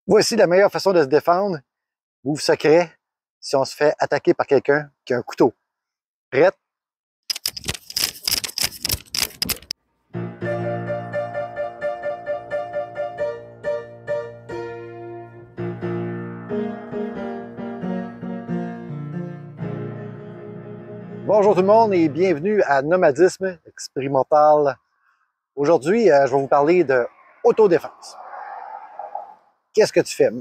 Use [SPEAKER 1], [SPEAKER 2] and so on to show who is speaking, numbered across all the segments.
[SPEAKER 1] Voici la meilleure façon de se défendre. Move secret si on se fait attaquer par quelqu'un qui a un couteau. Prête? Bonjour tout le monde et bienvenue à Nomadisme Expérimental. Aujourd'hui, je vais vous parler de autodéfense. Qu'est-ce que tu fais?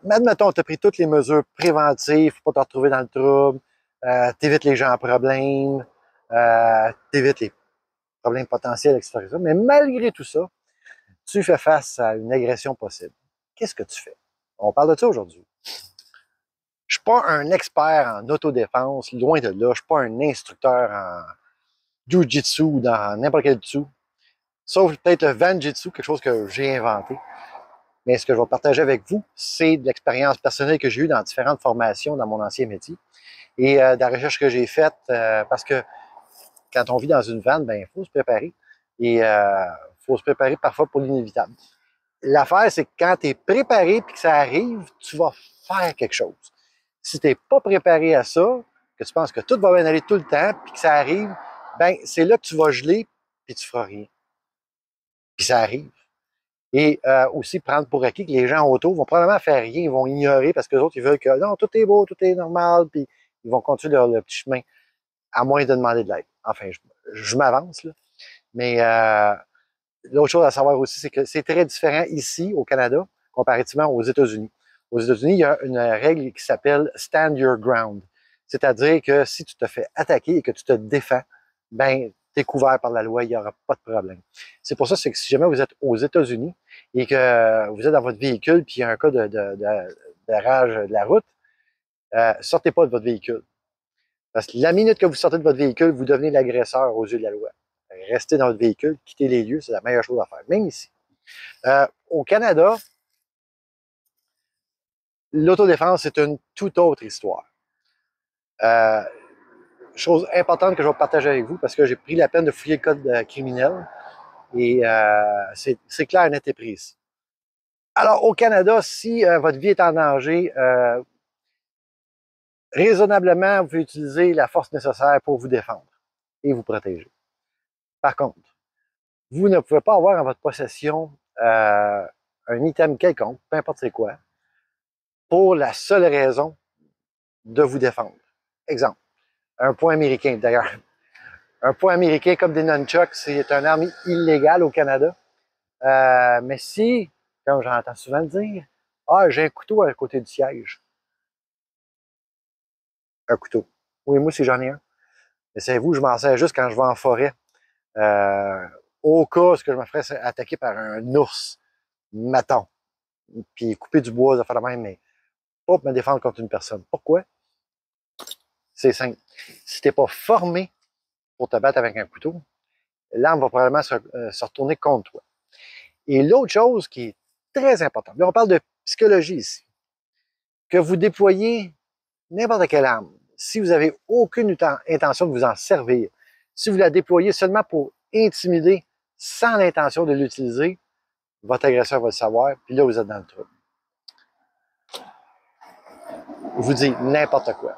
[SPEAKER 1] Admettons, tu as pris toutes les mesures préventives pour pas te retrouver dans le trouble, t'évites les gens en problème, t'évites les problèmes potentiels, etc. Mais malgré tout ça, tu fais face à une agression possible. Qu'est-ce que tu fais? On parle de ça aujourd'hui. Je ne suis pas un expert en autodéfense, loin de là. Je ne suis pas un instructeur en jiu-jitsu ou dans n'importe quel jitsu. Sauf peut-être le Van-Jitsu, quelque chose que j'ai inventé. Mais ce que je vais partager avec vous, c'est de l'expérience personnelle que j'ai eue dans différentes formations dans mon ancien métier et de la recherche que j'ai faite parce que quand on vit dans une vanne, ben il faut se préparer. Et il faut se préparer parfois pour l'inévitable. L'affaire, c'est que quand tu es préparé et que ça arrive, tu vas faire quelque chose. Si tu n'es pas préparé à ça, que tu penses que tout va bien aller tout le temps, puis que ça arrive, ben c'est là que tu vas geler, puis tu feras rien. Puis ça arrive. Et aussi prendre pour acquis que les gens autour vont probablement faire rien, ils vont ignorer parce que les autres, ils veulent que non, tout est beau, tout est normal, puis ils vont continuer leur petit chemin, à moins de demander de l'aide. Enfin, je m'avance, là. Mais l'autre chose à savoir aussi, c'est que c'est très différent ici, au Canada, comparativement aux États-Unis. Aux États-Unis, il y a une règle qui s'appelle Stand Your Ground. C'est-à-dire que si tu te fais attaquer et que tu te défends, ben, tu es couvert par la loi, il n'y aura pas de problème. C'est pour ça que si jamais vous êtes aux États-Unis et que vous êtes dans votre véhicule puis il y a un cas de rage de la route, sortez pas de votre véhicule. Parce que la minute que vous sortez de votre véhicule, vous devenez l'agresseur aux yeux de la loi. Restez dans votre véhicule, quittez les lieux, c'est la meilleure chose à faire, même ici. Au Canada, l'autodéfense, c'est une toute autre histoire. Euh, Chose importante que je vais partager avec vous parce que j'ai pris la peine de fouiller le code criminel et c'est clair, net et précis. Alors, au Canada, si votre vie est en danger, raisonnablement, vous pouvez utiliser la force nécessaire pour vous défendre et vous protéger. Par contre, vous ne pouvez pas avoir en votre possession un item quelconque, peu importe c'est quoi, pour la seule raison de vous défendre. Exemple, un point américain d'ailleurs. Un point américain comme des nunchucks, c'est une arme illégale au Canada. Mais si, comme j'entends souvent le dire, ah, j'ai un couteau à côté du siège. Un couteau. Oui, moi, si j'en ai un. Mais savez-vous, je m'en sers juste quand je vais en forêt. Euh, Au cas où je me ferais attaquer par un ours, maton, puis couper du bois, ça fait la même, mais pas pour me défendre contre une personne. Pourquoi? C'est simple. Si tu n'es pas formé pour te battre avec un couteau, l'arme va probablement se retourner contre toi. Et l'autre chose qui est très importante, là on parle de psychologie ici, que vous déployez n'importe quelle arme, si vous n'avez aucune intention de vous en servir, si vous la déployez seulement pour intimider sans l'intention de l'utiliser, votre agresseur va le savoir, puis là, vous êtes dans le trou. Je vous dis n'importe quoi.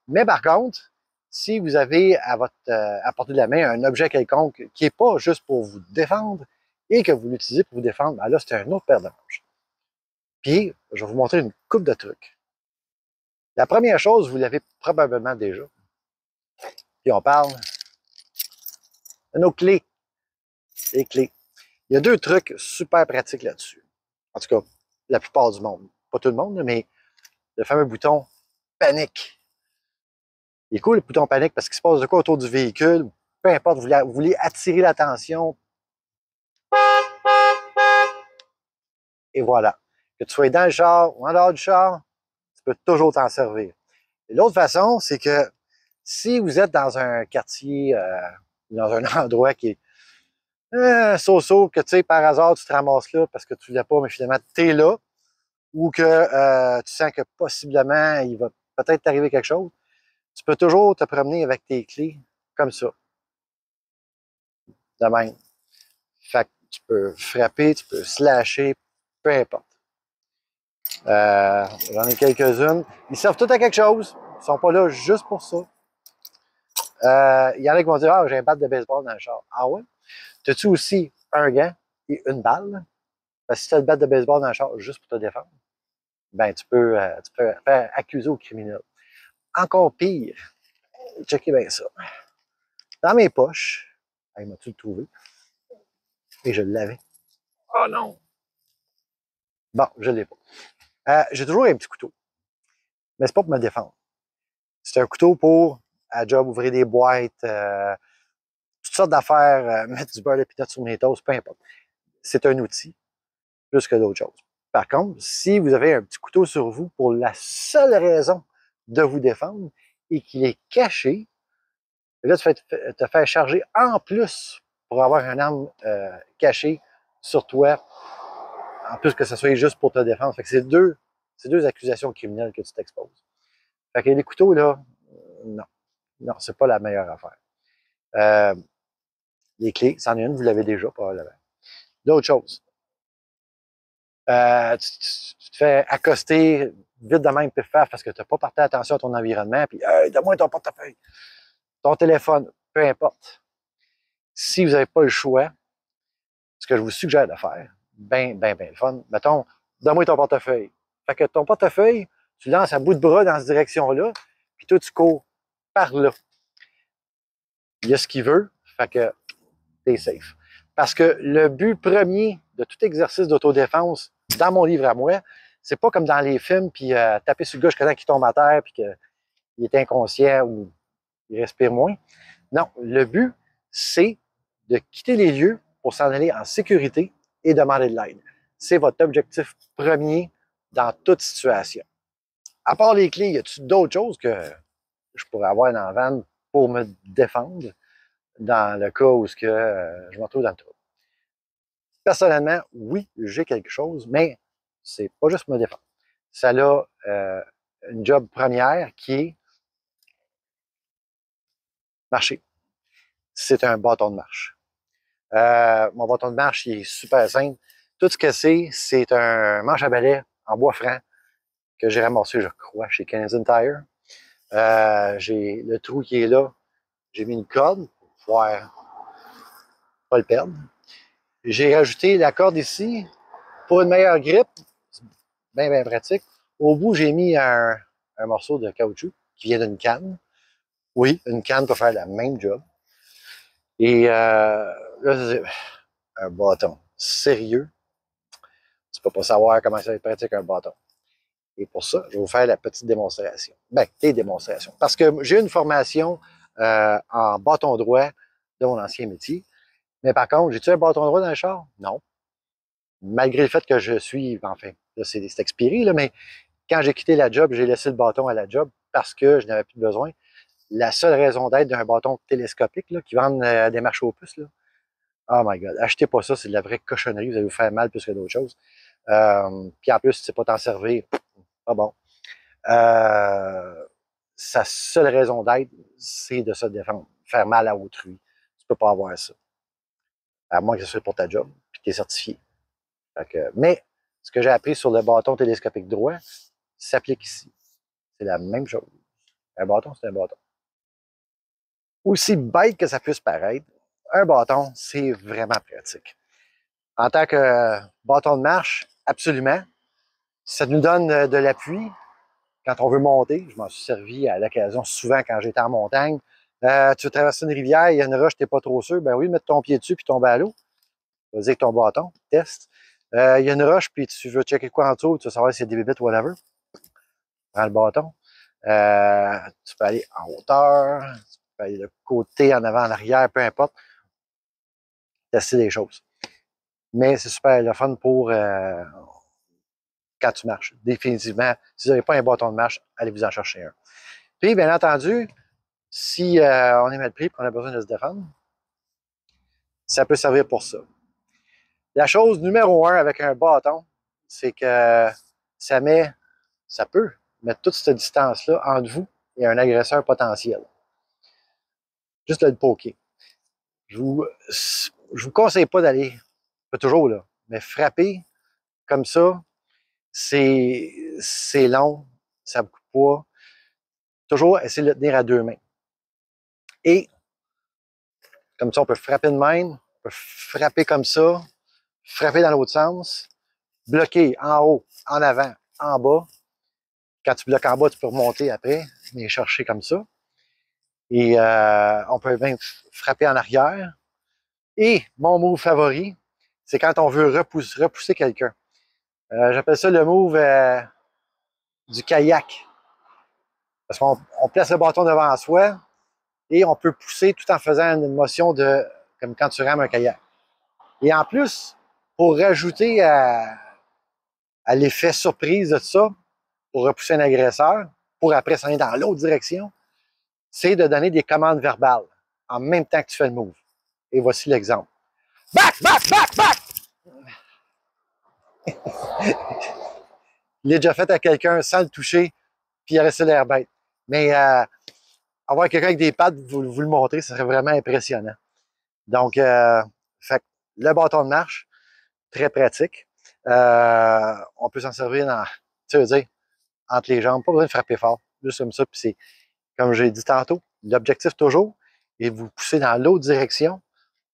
[SPEAKER 1] Mais par contre, si vous avez à portée de la main un objet quelconque qui n'est pas juste pour vous défendre et que vous l'utilisez pour vous défendre, ben là, c'est un autre paire de manches. Puis, je vais vous montrer une coupe de trucs. La première chose, vous l'avez probablement déjà. Puis on parle de nos clés. Les clés. Il y a deux trucs super pratiques là-dessus. En tout cas, la plupart du monde. Pas tout le monde, mais le fameux bouton panique. Il est cool, le bouton panique, parce qu'il se passe de quoi autour du véhicule. Peu importe, vous voulez attirer l'attention. Et voilà. Que tu sois dans le char ou en dehors du char, tu peux toujours t'en servir. Et l'autre façon, c'est que si vous êtes dans un quartier, dans un endroit qui est so-so, que tu sais, par hasard, tu te ramasses là parce que tu ne l'as pas, mais finalement, tu es là, ou que tu sens que possiblement, il va peut-être t'arriver quelque chose, tu peux toujours te promener avec tes clés comme ça, de même. Fait que tu peux frapper, tu peux slasher, peu importe. J'en ai quelques-unes. Ils servent toutes à quelque chose. Ils ne sont pas là juste pour ça. Il y en a qui vont dire, ah, j'ai un bat de baseball dans le char. Ah ouais? As-tu aussi un gant et une balle? Parce que si tu as le bat de baseball dans le char juste pour te défendre, ben tu peux faire accuser au criminel. Encore pire, checkez bien ça. Dans mes poches, il m'a-tu le trouvé? Et je l'avais. Oh non! Bon, je ne l'ai pas. J'ai toujours un petit couteau. Mais c'est pas pour me défendre. C'est un couteau pour, à job, ouvrir des boîtes, toutes sortes d'affaires, mettre du beurre de pinot sur mes toasts, peu importe. C'est un outil, plus que d'autres choses. Par contre, si vous avez un petit couteau sur vous pour la seule raison de vous défendre et qu'il est caché, là, tu vas te faire charger en plus pour avoir une arme cachée sur toi, en plus que ce soit juste pour te défendre. Fait que c'est deux accusations criminelles que tu t'exposes. Fait que les couteaux, là, non. Non, c'est pas la meilleure affaire. Euh, les clés, c'en est une, vous l'avez déjà, probablement. D'autres choses. Tu te fais accoster vite de même, pif paf, parce que tu n'as pas porté attention à ton environnement, puis hey, donne-moi ton portefeuille, ton téléphone, peu importe. Si vous n'avez pas le choix, ce que je vous suggère de faire, ben le fun, mettons, donne-moi ton portefeuille. Fait que ton portefeuille, tu lances à bout de bras dans cette direction-là, puis toi, tu cours par là. Il y a ce qu'il veut, fait que t'es safe. Parce que le but premier de tout exercice d'autodéfense, dans mon livre à moi, c'est pas comme dans les films, puis taper sur le gars jusqu'à temps qu'il tombe à terre, puis qu'il est inconscient ou il respire moins. Non, le but, c'est de quitter les lieux pour s'en aller en sécurité et demander de l'aide. C'est votre objectif premier dans toute situation. À part les clés, y a-t-il d'autres choses que je pourrais avoir dans la vanne pour me défendre dans le cas où je me retrouve dans le trou? Personnellement, oui, j'ai quelque chose, mais c'est pas juste me défendre. Ça a une job première qui est marcher. C'est un bâton de marche. Mon bâton de marche, il est super simple. Tout ce que c'est un manche à balai en bois franc que j'ai ramassé, je crois, chez Canadian Tire. J'ai le trou qui est là. J'ai mis une corde pour pouvoir pas le perdre. J'ai rajouté la corde ici pour une meilleure grippe. Bien pratique. Au bout, j'ai mis un morceau de caoutchouc qui vient d'une canne. Oui, une canne peut faire la même job. Et là, c'est un bâton. Sérieux, tu peux pas savoir comment ça va être pratique un bâton. Et pour ça, je vais vous faire la petite démonstration. Ben, des démonstrations. Parce que j'ai une formation en bâton droit de mon ancien métier. Mais par contre, j'ai-tu un bâton droit dans le char? Non. Malgré le fait que je suis, enfin, là, c'est expiré, là, mais quand j'ai quitté la job, j'ai laissé le bâton à la job parce que je n'avais plus besoin. La seule raison d'être d'un bâton télescopique là, qui vendent à des marchés aux puces, là, oh my God, achetez pas ça, c'est de la vraie cochonnerie, vous allez vous faire mal plus que d'autres choses. Puis en plus, tu sais pas t'en servir, pas bon. Sa seule raison d'être, c'est de se défendre, faire mal à autrui. Tu peux pas avoir ça. À moins que ce soit pour ta job, puis tu es certifié. Mais ce que j'ai appris sur le bâton télescopique droit s'applique ici. C'est la même chose. Un bâton, c'est un bâton. Aussi bête que ça puisse paraître, un bâton, c'est vraiment pratique. En tant que bâton de marche, absolument. Ça nous donne de l'appui quand on veut monter. Je m'en suis servi à l'occasion souvent quand j'étais en montagne. Tu veux traverser une rivière, il y a une roche, tu n'es pas trop sûr. Ben oui, mettre ton pied dessus puis tomber à l'eau. Vas-y avec ton bâton, teste. Il y a une roche, puis tu veux checker quoi en dessous, tu veux savoir s'il y a des bébites ou whatever. Prends le bâton. Tu peux aller en hauteur, tu peux aller de côté, en avant, en arrière, peu importe. Tester des choses. Mais c'est super le fun pour quand tu marches. Définitivement, si vous n'avez pas un bâton de marche, allez vous en chercher un. Puis, bien entendu, si on est mal pris et qu'on a besoin de se défendre, ça peut servir pour ça. La chose numéro un avec un bâton, c'est que ça peut mettre toute cette distance-là entre vous et un agresseur potentiel. Juste le poker. Je vous conseille pas d'aller, pas toujours là, mais frapper comme ça, c'est long, ça a beaucoup de poids. Toujours essayer de le tenir à 2 mains. Et comme ça, on peut frapper de même, on peut frapper comme ça, frapper dans l'autre sens, bloquer en haut, en avant, en bas. Quand tu bloques en bas, tu peux remonter après, mais chercher comme ça. Et on peut même frapper en arrière. Et mon move favori, c'est quand on veut repousser quelqu'un. J'appelle ça le move du kayak. Parce qu'on place le bâton devant soi et on peut pousser tout en faisant une motion comme quand tu rames un kayak. Et en plus, pour rajouter à l'effet surprise de ça, pour repousser un agresseur, pour après s'en aller dans l'autre direction, c'est de donner des commandes verbales en même temps que tu fais le move. Et voici l'exemple. Back, back, back, back! Il est déjà fait à quelqu'un sans le toucher, puis il a resté l'air bête. Mais avoir quelqu'un avec des pattes, vous le montrer, ce serait vraiment impressionnant. Donc, fait, le bâton de marche, très pratique. On peut s'en servir dans, tu veux dire, entre les jambes, pas besoin de frapper fort, juste comme ça. Puis c'est, comme j'ai dit tantôt, l'objectif toujours est de vous pousser dans l'autre direction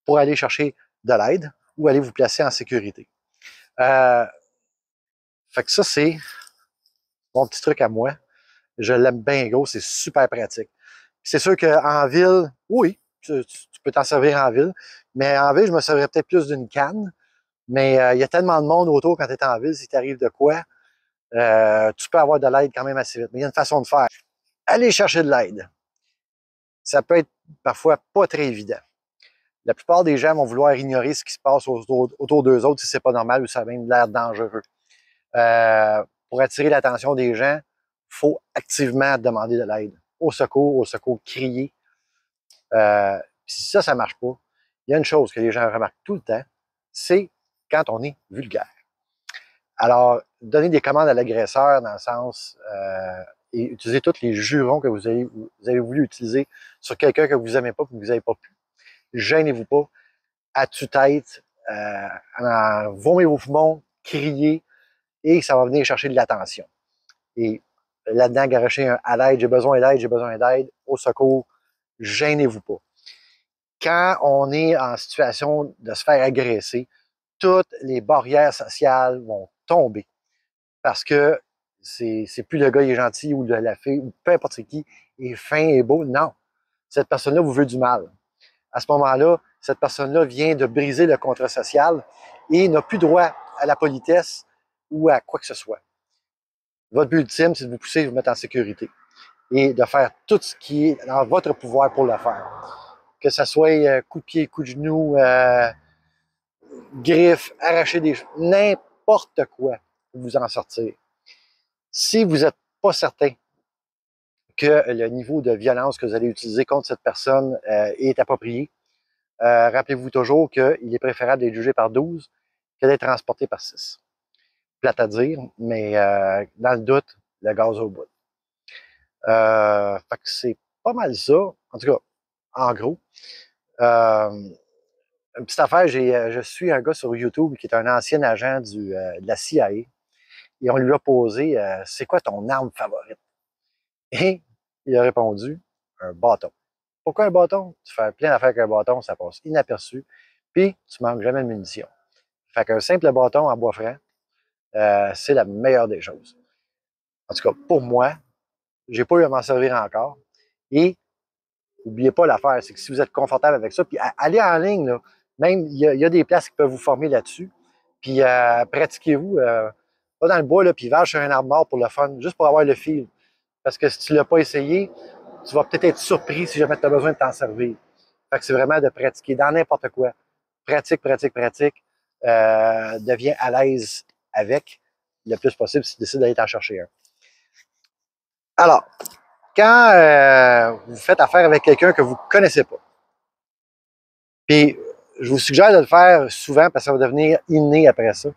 [SPEAKER 1] pour aller chercher de l'aide ou aller vous placer en sécurité. Fait que ça, c'est mon petit truc à moi. Je l'aime bien gros, c'est super pratique. C'est sûr qu'en ville, oui, tu peux t'en servir en ville, mais en ville, je me servirais peut-être plus d'une canne. Mais il y a tellement de monde autour quand tu es en ville, si t'arrive de quoi, tu peux avoir de l'aide quand même assez vite. Mais il y a une façon de faire. Aller chercher de l'aide. Ça peut être parfois pas très évident. La plupart des gens vont vouloir ignorer ce qui se passe autour d'eux autres si c'est pas normal ou ça a même l'air dangereux. Pour attirer l'attention des gens, il faut activement demander de l'aide. Au secours, crier. Si ça marche pas, il y a une chose que les gens remarquent tout le temps, c'est quand on est vulgaire. Alors, donner des commandes à l'agresseur dans le sens et utiliser tous les jurons que vous avez voulu utiliser sur quelqu'un que vous n'aimez pas, que vous n'avez pas pu. Gênez-vous pas, à tue-tête, vomez vos poumons, criez, et ça va venir chercher de l'attention. Et là-dedans, garocher un à l'aide, j'ai besoin d'aide, au secours, gênez-vous pas. Quand on est en situation de se faire agresser, toutes les barrières sociales vont tomber. Parce que c'est plus le gars qui est gentil ou la fille ou peu importe qui est fin et beau. Non. Cette personne-là vous veut du mal. À ce moment-là, cette personne-là vient de briser le contrat social et n'a plus droit à la politesse ou à quoi que ce soit. Votre but ultime, c'est de vous pousser et de vous mettre en sécurité et de faire tout ce qui est dans votre pouvoir pour le faire. Que ce soit coup de pied, coup de genou, griffes, arracher des cheveux, n'importe quoi pour vous en sortir. Si vous n'êtes pas certain que le niveau de violence que vous allez utiliser contre cette personne est approprié, rappelez-vous toujours qu'il est préférable d'être jugé par 12 que d'être transporté par 6. Plate à dire, mais dans le doute, le gaz au bout. Fait que c'est pas mal ça, en tout cas, en gros. Une petite affaire, je suis un gars sur YouTube qui est un ancien agent de la CIA et on lui a posé c'est quoi ton arme favorite? Et il a répondu un bâton. Pourquoi un bâton? Tu fais plein d'affaires avec un bâton, ça passe inaperçu, puis tu manques jamais de munitions. Fait qu'un simple bâton en bois franc, c'est la meilleure des choses. En tout cas, pour moi, j'ai pas eu à m'en servir encore. Et n'oubliez pas l'affaire, c'est que si vous êtes confortable avec ça, puis allez en ligne, là, même il y a des places qui peuvent vous former là-dessus. Puis pratiquez-vous, pas dans le bois, là, puis va sur un arbre mort pour le fun, juste pour avoir le feel. Parce que si tu ne l'as pas essayé, tu vas peut-être être surpris si jamais tu as besoin de t'en servir. Fait que c'est vraiment de pratiquer dans n'importe quoi. Pratique, pratique, pratique. Deviens à l'aise avec le plus possible si tu décides d'aller t'en chercher un. Alors, quand vous faites affaire avec quelqu'un que vous ne connaissez pas, puis je vous suggère de le faire souvent parce que ça va devenir inné après ça,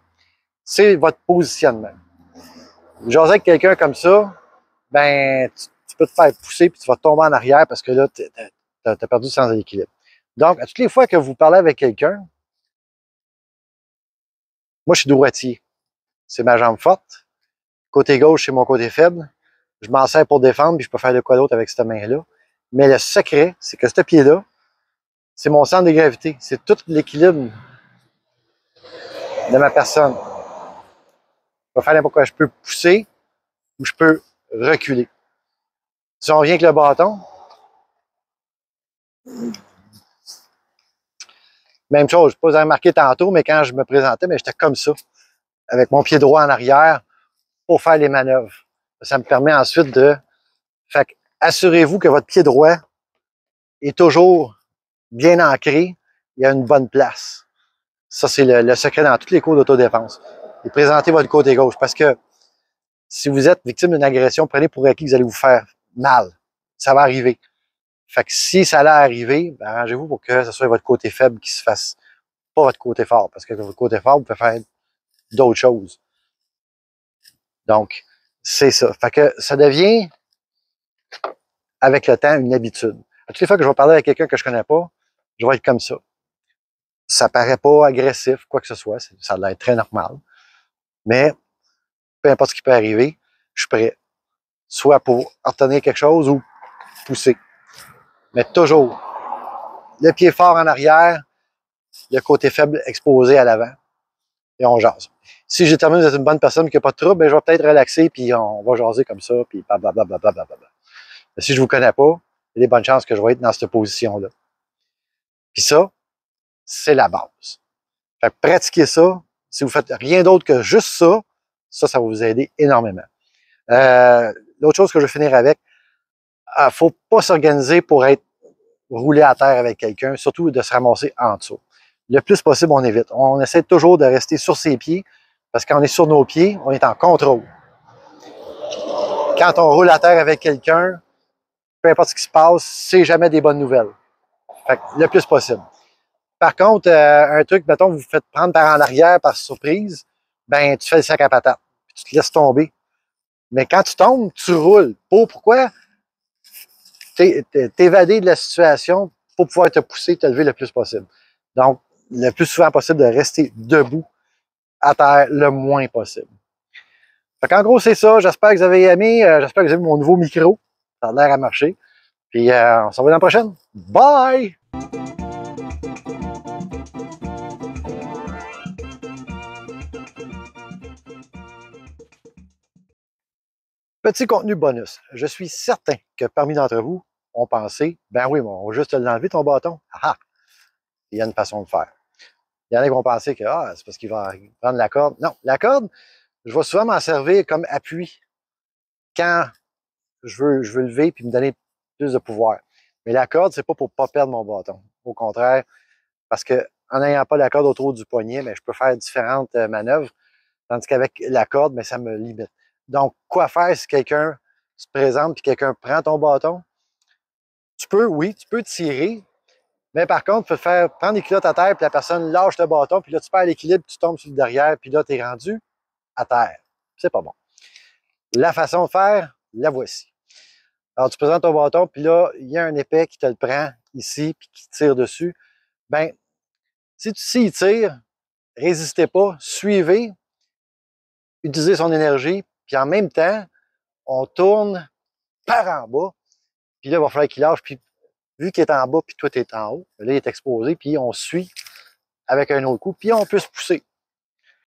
[SPEAKER 1] c'est votre positionnement. Jaser avec quelqu'un comme ça, ben, tu peux te faire pousser puis tu vas tomber en arrière parce que là, tu as perdu le sens de l'équilibre. Donc, à toutes les fois que vous parlez avec quelqu'un, moi, je suis droitier. C'est ma jambe forte. Côté gauche, c'est mon côté faible. Je m'en sers pour défendre, puis je peux faire de quoi d'autre avec cette main-là. Mais le secret, c'est que ce pied-là, c'est mon centre de gravité. C'est tout l'équilibre de ma personne. Je vais faire n'importe quoi. Je peux pousser ou je peux reculer. Si on vient avec le bâton, même chose, je ne sais pas vous avez remarqué tantôt, mais quand je me présentais, mais j'étais comme ça, avec mon pied droit en arrière pour faire les manœuvres. Ça me permet ensuite de... Fait que assurez-vous que votre pied droit est toujours bien ancré, il y a une bonne place. Ça, c'est le secret dans tous les cours d'autodéfense. Et présentez votre côté gauche, parce que si vous êtes victime d'une agression, prenez pour acquis que vous allez vous faire mal. Ça va arriver. Fait que si ça allait arriver, ben, arrangez-vous pour que ce soit votre côté faible qui se fasse, pas votre côté fort, parce que votre côté fort, vous pouvez faire d'autres choses. Donc, c'est ça. Fait que ça devient, avec le temps, une habitude. À toutes les fois que je vais parler avec quelqu'un que je connais pas, je vais être comme ça. Ça paraît pas agressif, quoi que ce soit. Ça a l'air très normal. Mais, peu importe ce qui peut arriver, je suis prêt. Soit pour obtenir quelque chose ou pousser. Mais toujours, le pied fort en arrière, le côté faible exposé à l'avant. Et on jase. Si je détermine que vous êtes une bonne personne et qu'il n'y a pas de trouble, ben, je vais peut-être relaxer, puis on va jaser comme ça, puis blablabla. Mais si je ne vous connais pas, il y a des bonnes chances que je vais être dans cette position-là. Puis ça, c'est la base. Fait que pratiquez ça. Si vous faites rien d'autre que juste ça, ça va vous aider énormément. L'autre chose que je vais finir avec, il ne faut pas s'organiser pour être roulé à terre avec quelqu'un, surtout de se ramasser en dessous. Le plus possible, on évite. On essaie toujours de rester sur ses pieds, parce que quand on est sur nos pieds, on est en contrôle. Quand on roule à terre avec quelqu'un, peu importe ce qui se passe, c'est jamais des bonnes nouvelles. Fait que le plus possible. Par contre, un truc, mettons, vous vous faites prendre par en arrière par surprise, ben tu fais le sac à patates, puis tu te laisses tomber. Mais quand tu tombes, tu roules. Pourquoi? T'évader de la situation pour pouvoir te pousser, te lever le plus possible. Donc, le plus souvent possible de rester debout à terre le moins possible. Fait qu'en gros, c'est ça. J'espère que vous avez aimé. J'espère que vous avez mon nouveau micro. Ça a l'air à marcher. Puis, on se revoit dans la prochaine. Bye! Petit contenu bonus. Je suis certain que parmi d'entre vous ont pensé, ben oui, on va juste l'enlever ton bâton. Ah ah! Il y a une façon de faire. Il y en a qui vont penser que c'est parce qu'il va prendre la corde. Non, la corde, je vais souvent m'en servir comme appui quand je veux lever puis me donner plus de pouvoir. Mais la corde, c'est pas pour pas perdre mon bâton. Au contraire, parce que en n'ayant pas la corde autour du poignet, mais je peux faire différentes manœuvres. Tandis qu'avec la corde, mais ça me limite. Donc, quoi faire si quelqu'un se présente et quelqu'un prend ton bâton? Tu peux tirer, mais par contre, tu peux faire prendre les culottes à terre, puis la personne lâche le bâton, puis là, tu perds l'équilibre, tu tombes sur le derrière, puis là, tu es rendu à terre. C'est pas bon. La façon de faire, la voici. Alors, tu présentes ton bâton, puis là, il y a un épais qui te le prend ici, puis qui tire dessus. Ben, s'il tire, résistez pas, suivez, utilisez son énergie, puis en même temps, on tourne par en bas, puis là, il va falloir qu'il lâche, puis vu qu'il est en bas, puis toi, tu es en haut, là, il est exposé, puis on suit avec un autre coup, puis on peut se pousser.